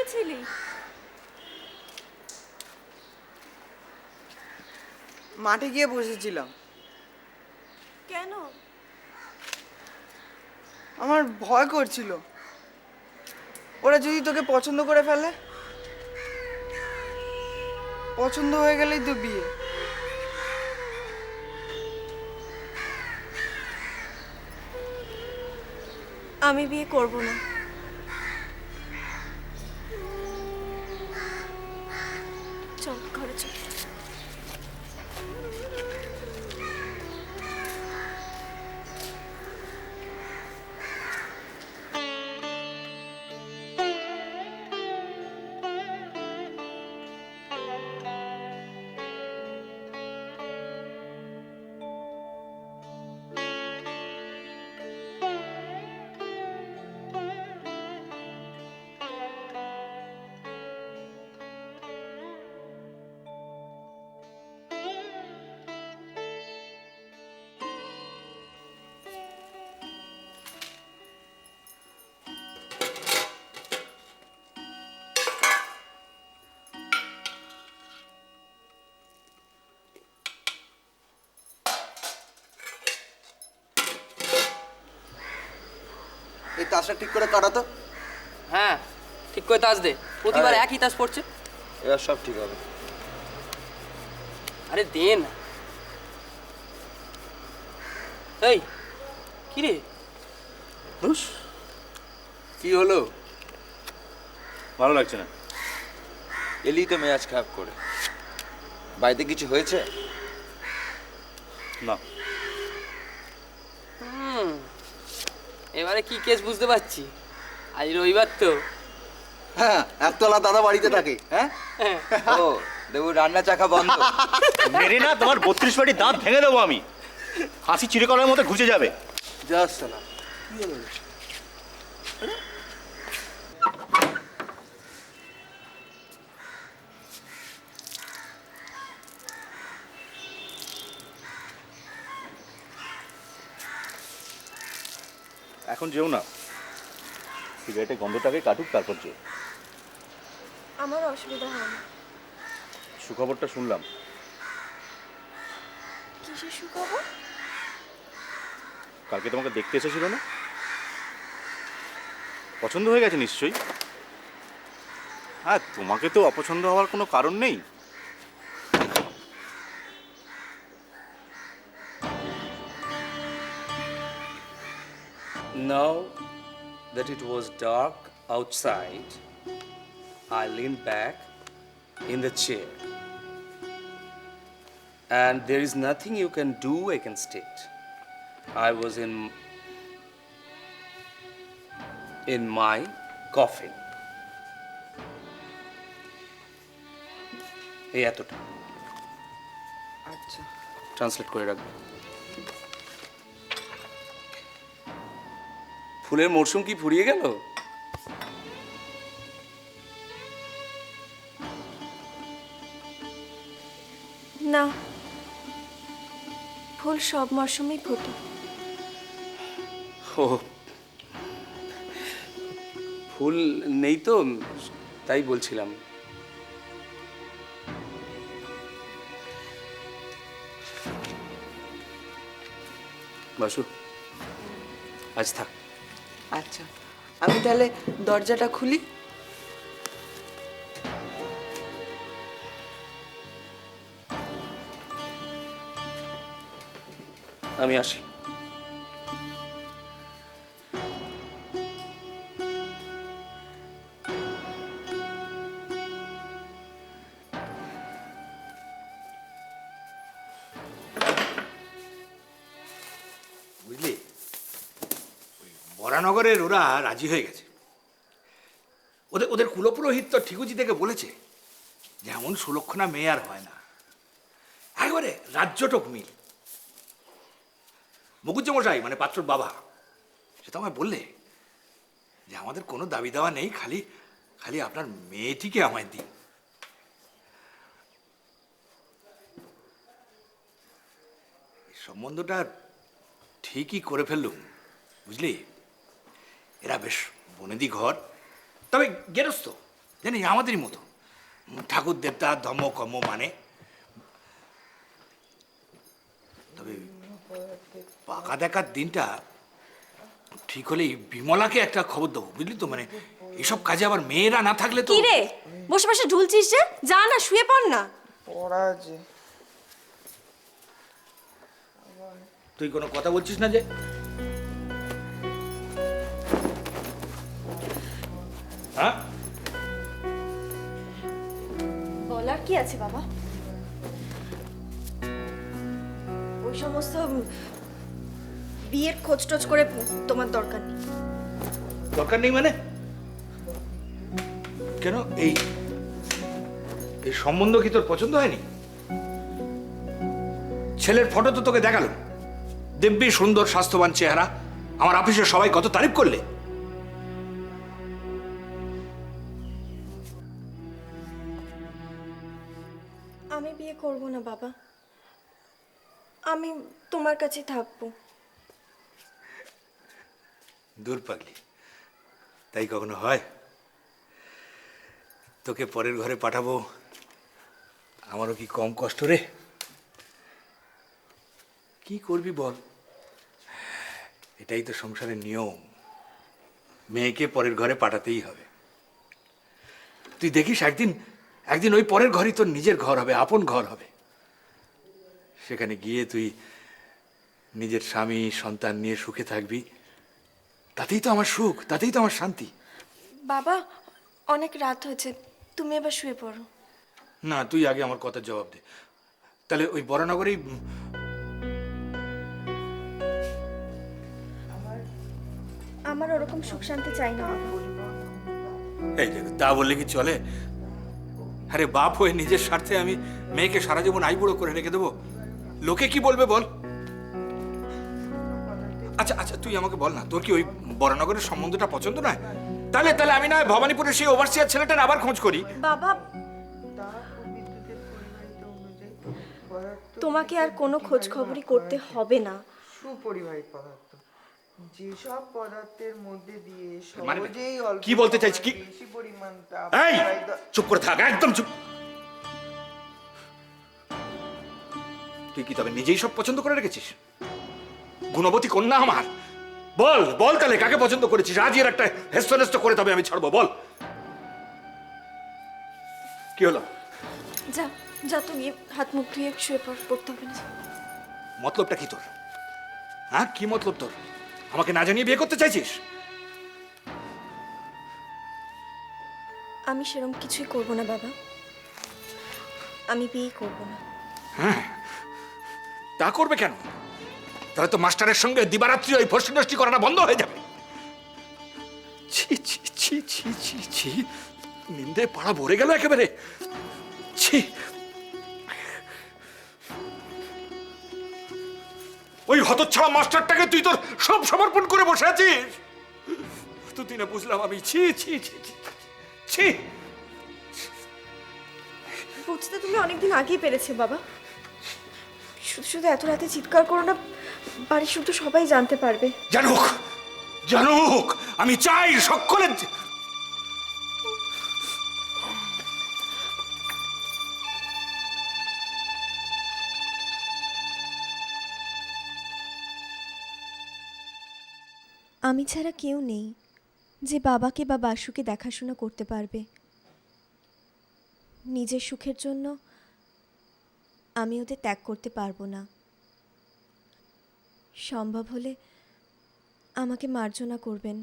গেছিলি? মাঠে গিয়ে বসেছিলাম। কেন? আমার ভয় করছিল, ওরা যদি তোকে পছন্দ করে ফেলে। পছন্দ হয়ে গেলেই তো বিয়ে। আমি বিয়ে করব না। চল ঘরে চল। এই তাসটা ঠিক করে কাটা তো। হ্যাঁ, ঠিক করে তাস দে। প্রতিবার একই তাস পড়ছে। এবার সব ঠিক হবে। আরে দে না। এই কি রে? ধুস, কি হলো? ভালো লাগছে না। এলি তো মেজাজ খারাপ করে। বাড়িতে কিছু হয়েছে? না। এবারে কি কেস বুঝতে পারছি। আজ রবিবার তো। হ্যাঁ, একতলা দাদা বাড়িতে থাকে। হ্যাঁ, ও দেবু রান্না চাখা বন্ধ। মেরে না তোমার 32 বাটি দাঁত ভেঙে দেবো আমি। হাসি চিরকালের মতো ঘুচে যাবে। যাস না, কি হলো? এখন যেও না, সিগারেটের গন্ধটাকে কাটুক, তারপর যেও। আমার অসুবিধা হয় না। সুখবরটা শুনলাম। কিসের সুখবর? কালকে তোমাকে দেখতে এসেছিল না? পছন্দ হয়ে গেছে নিশ্চয়ই। হ্যাঁ, তোমাকে তো অপছন্দ হওয়ার কোনো কারণ নেই। Now that it was dark outside, I leaned back in the chair. And there is nothing you can do against it. I was in my coffin. এই এতটা আচ্ছা, ট্রান্সলেট করে রাখবো। ফুলের মরশুম কি ফুরিয়ে গেল? না, ফুল সব মরশুমেই ফোটে। ও, ফুল নেই তো, তাই বলছিলাম। বাসু, আজ থাক। আচ্ছা, আমি তাহলে দরজাটা খুলি। আমি আসি। বুঝলি, বরানগরের ওরা রাজি হয়ে গেছে। ওদের ওদের কুলপুরোহিত তো ঠিকুজি থেকে বলেছে যে এমন সুলক্ষণা মেয়ে আর হয় না, একবারে রাজ্যটক মিল। মুকুজ্জমশাই মানে পাত্রর বাবা, সে তো আমায় বললে যে আমাদের কোনো দাবি দেওয়া নেই, খালি খালি আপনার মেয়েটিকে আমায় দিন। এই সম্বন্ধটা ঠিকই করে ফেললুম, বুঝলি। এরা বেশ বনেদি ঘর, তবে গেরস্ত, জানিস আমাদেরই মতো ঠাকুর দেবতা ধর্ম কর্ম মানে। তবে পাকা দেখার দিনটা ঠিক হলেই বিমলাকে একটা খবর দেবো, বুঝলি তো? মানে এসব কাজে আবার মেয়েরা না থাকলে তো। কি রে বসে বসে ঝুলছিস যে? যা না শুয়ে পড় না। পড়া আছে। তুই কোনো কথা বলছিস না যে? হ্যাঁ, বলার কি আছে বাবা? ওই সমস্ত বিয়ের খোঁজ টোজ করে তোমার দরকার নেই। দরকার নেই মানে? কেন? এই এই সম্বন্ধ কি তোর পছন্দ হয়নি? ছেলের ফটো তো তোকে দেখালো, দিব্যি সুন্দর স্বাস্থ্যবান চেহারা। আমার অফিসের সবাই কত তারিফ করলে। আমি বিয়ে করব না বাবা, আমি তোমার কাছে থাকবো। দূর পাগলি, তাই কখনো হয়? তোকে পরের ঘরে পাঠাবো আমারও কি কম কষ্ট রে? কি করবি বল? এটাই তো সংসারের নিয়ম, মেয়েকে পরের ঘরে পাঠাতেই হবে। তুই দেখিস একদিন একদিন ওই পরের ঘরই তোর নিজের ঘর হবে, আপন ঘর হবে। সেখানে গিয়ে তুই নিজের স্বামী সন্তান নিয়ে সুখে থাকবি। তাতেই তো আমার সুখ, তাতেই তো আমার শান্তি। বাবা অনেক রাত হয়েছে, তুমি এবার শুয়ে পড়ো। না, তুই আগে আমার কথার জবাব দে। তাহলে ওই বরানগরেই আমার ওরকম সুখ শান্তি চাই না বাবা। এই দেখ, তা বললে কি চলে? আরে বাপ হয়ে নিজের স্বার্থে আমি মেয়েকে সারা জীবন আইবুড়ো করে রেখে দেবো? লোকে কি বলবে বল? আচ্ছা আচ্ছা, তুই আমাকে বল না, তোর কি ওই বরানগরের সম্বন্ধটা পছন্দ নয়? তাহলে তাহলে আমি না ভবানীপুরের সেই ওভারসিয়ার ছেলেটার আবার খোঁজ করি। বাবা তোমাকে আর কোনো খোঁজ খবরই করতে হবে না। সুপরিবাহিত পদার্থ, যেসব পদার্থের মধ্যে দিয়ে মানে সহজেই অল্প কি বলতে চাইছিস? কি? বেশি পরিমাণ তাপ এই প্রবাহিত- চুপ করে থাক, একদম চুপ। তুই কি তবে নিজেই সব পছন্দ করে রেখেছিস? গুণবতী কন্যা আমার। বল বল, তাহলে কাকে পছন্দ করেছিস? আজই এর একটা হেস্তনেস্ত করে তবে আমি ছাড়বো, বল। কি হলো? যা যা তুমি হাত মুখ ধুয়ে শুয়ে পড়তে হবে না। মতলবটা কি তোর? হ্যাঁ, কি মতলব তোর? আমাকে না জানিয়ে বিয়ে করতে চাইছিস? আমি সেরকম কিছুই করব না বাবা, আমি বিয়ে করব না। হ্যাঁ, তা করবে কেন? তাহলে তো মাস্টারের সঙ্গে দিবারাত্রি ওই ফষ্টি নষ্টি করাটা বন্ধ হয়ে যাবে। ছি ছি ছি ছি ছি ছি, নিন্দে পাড়া ভরে গেল একেবারে। ছি, ওই হতচ্ছাড়া মাস্টারটাকে তুই তোর সব সমর্পণ করে বসে আছিস। এতদিন বুঝলাম আমি। ছি ছি ছি ছি ছি। বুঝতে তুমি অনেকদিন আগেই পেরেছে বাবা। শুধু শুধু এত রাতে চিৎকার করো না, বাড়ির শুধু সবাই জানতে পারবে। জানুক জানুক, আমি চাই সকলে। আমি ছাড়া কেউ নেই যে বাবাকে বা বাসুকে দেখাশোনা করতে পারবে। নিজের সুখের জন্য আমি ওদের ত্যাগ করতে পারবো না। সম্ভব হলে আমাকে মার্জনা করবেন,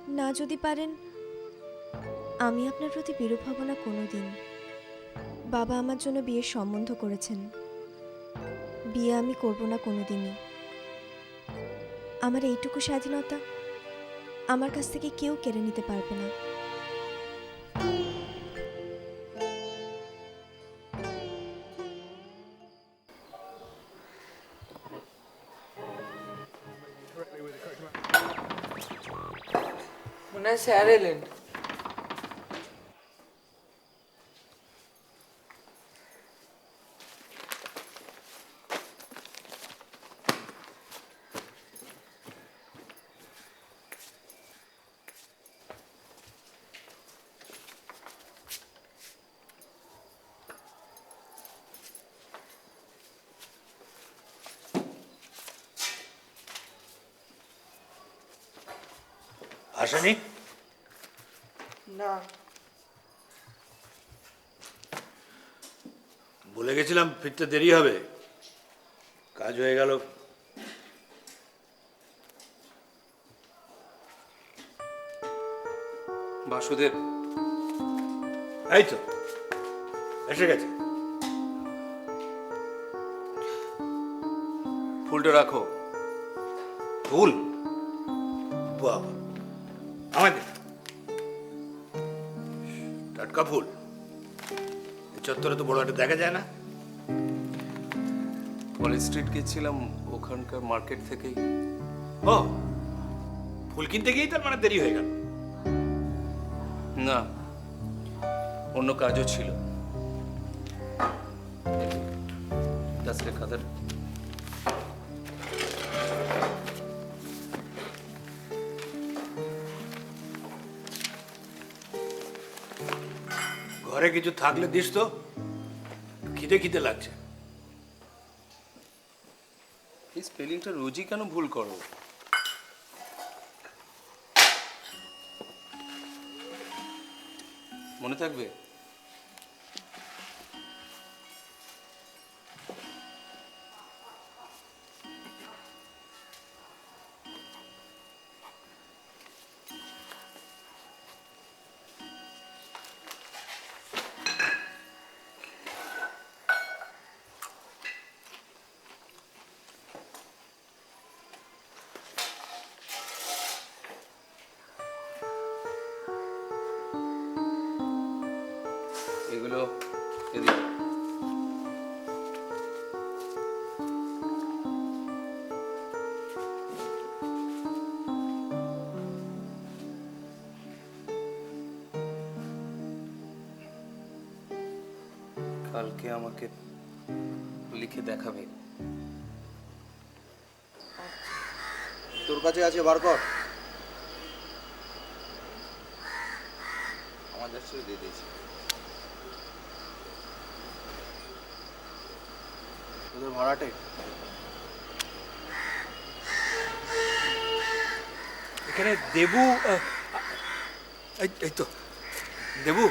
না যদি পারেন আমি আপনার প্রতি বিরূপ হব না কোনোদিন। বাবা আমার জন্য বিয়ের সম্বন্ধ করেছেন, বিয়ে আমি করব না কোনোদিনই। আমার এইটুকু স্বাধীনতা আমার কাছ থেকে কেউ কেড়ে নিতে পারবে না। মনে হয় স্যার এলেন। আসেনি? না, বলে গেছিলাম ফিরতে দেরি হবে, কাজ হয়ে গেল। বাসুদেব, এই তো এসে গেছে। ফুলটা রাখো। ফুল? বাবা, আমাদের টাটকা ফুল এই চত্বরে তো বড় একটা দেখা যায় না। কলেজ স্ট্রিট গেছিলাম, ওখানকার মার্কেট থেকেই। ও, ফুল কিনতে গিয়েই তার মানে দেরি হয়ে গেল। না, অন্য কাজও ছিল। ডাস্টের খাতার ঘরে কিছু থাকলে দিস তো, খিদে খিদে লাগছে। এই স্পেলিংটা রোজই কেন ভুল করো? মনে থাকবে? এগুলো এদিকে। কালকে আমাকে লিখে দেখাবে। তোর কাছে আছে, বার কর। আমাদের সাথে দিয়ে দিয়েছি। তোদের ভাড়াটে এখানে দেবু, এই তো দেবু,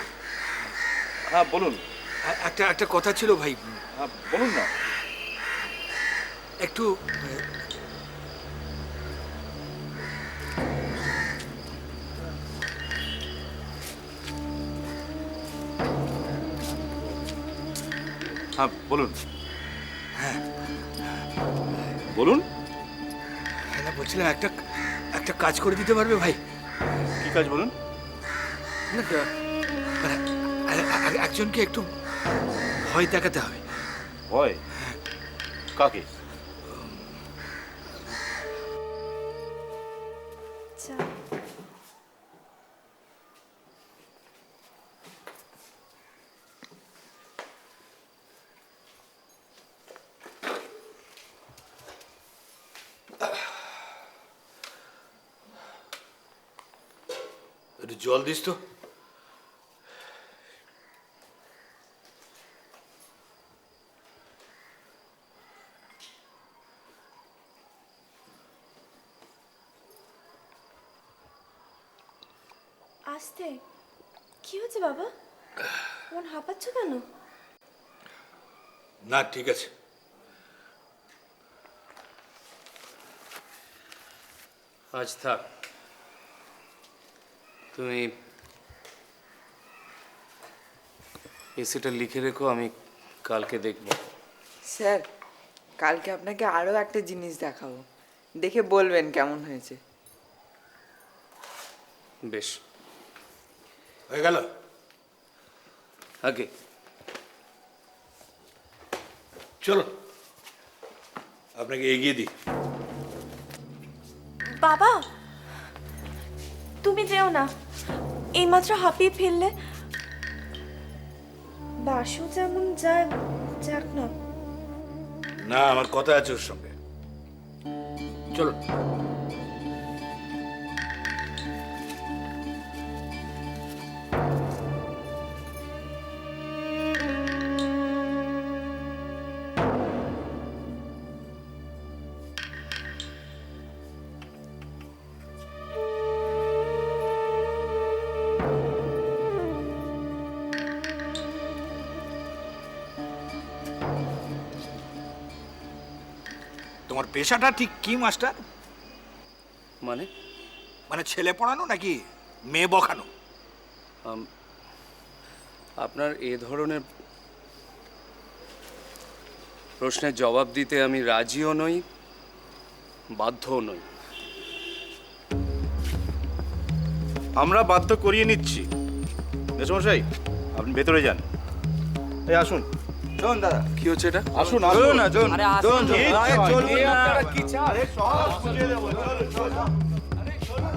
হ্যাঁ বলুন। একটা একটা কথা ছিল ভাই। হ্যাঁ বলুন না। একটু হ্যাঁ বলুন। বলুন। হ্যাঁ, না, বলছিলাম একটা একটা কাজ করে দিতে পারবে ভাই? কি কাজ বলুন? না, মানে একজনকে একটু ভয় দেখাতে হবে। ভয়? কাকে? চা। একটু জল দিস তো। আস্তে, কি হচ্ছে বাবা? মন হাঁপাচ্ছ কেন? না, ঠিক আছে। আজ থাক, তুমি এসিটা লিখে রেখো, আমি কালকে দেখব। স্যার, কালকে আপনাকে আরও একটা জিনিস দেখাবো, দেখে বলবেন কেমন হয়েছে। বেশ, হয়ে গেল? আগে চলো আপনাকে এগিয়ে দিই। বাবা, তুমি যেও না, এইমাত্র হাঁপিয়ে ফেললে। বাসু যেমন যায় যাক না। না, আমার কথা আছে ওর সঙ্গে। চলো। তোমার পেশাটা ঠিক কি মাস্টার? মানে মানে ছেলে পড়ানো নাকি মেয়ে বকানো? আপনার এ ধরনের প্রশ্নের জবাব দিতে আমি রাজিও নই, বাধ্যও নই। আমরা বাধ্য করিয়ে নিচ্ছি। মেসমশাই, আপনি ভেতরে যান। এই আসুন। শোন দাদা, কি হচ্ছে এটা? আসুন চলুন না, চলুন। আরে আসুন। চলুন, চলুন। আরে চলুন না। কি চান? আরে সব বুঝিয়ে দেবো। চলো, চলো। চলো